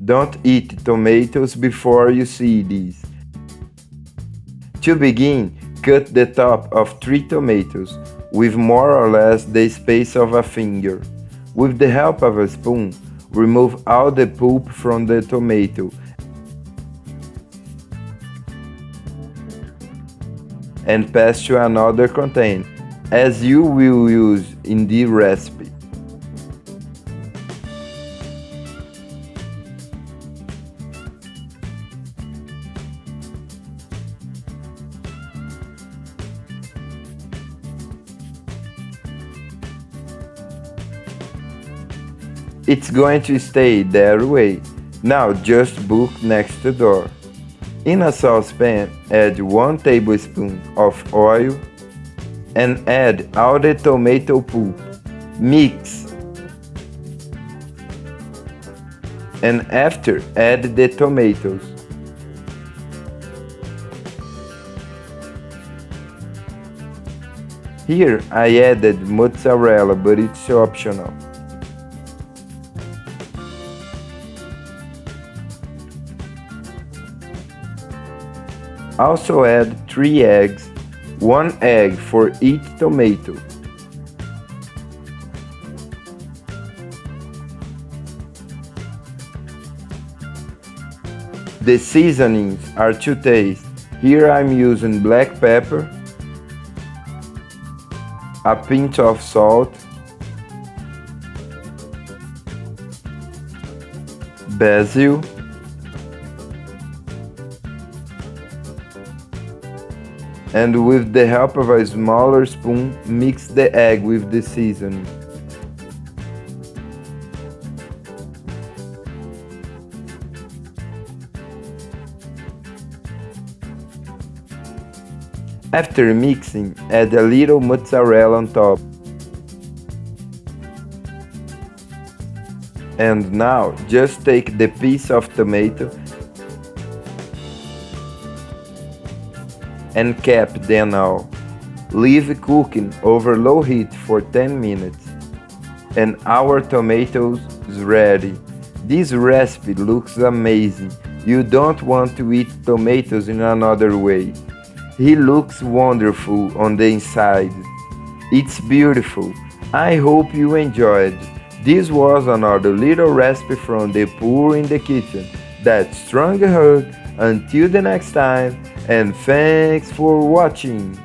Don't eat tomatoes before you see these. To begin, cut the top of 3 tomatoes with more or less the space of a finger. With the help of a spoon, remove all the pulp from the tomato and pass to another container, as you will use in the recipe. It's going to stay that way. Now just book next door. In a saucepan, add 1 tablespoon of oil and add all the tomato pulp. Mix. And after, add the tomatoes. Here I added mozzarella, but it's optional. Also add 3 eggs, 1 egg for each tomato. The seasonings are to taste. Here I'm using black pepper, a pinch of salt, basil, and with the help of a smaller spoon, mix the egg with the seasoning. After mixing, add a little mozzarella on top. And now, just take the piece of tomato and cap them all. Leave cooking over low heat for 10 minutes. And our tomatoes is ready. This recipe looks amazing. You don't want to eat tomatoes in another way. He looks wonderful on the inside. It's beautiful. I hope you enjoyed. This was another little recipe from the Poor in the Kitchen. That strong hug. Until the next time, and thanks for watching.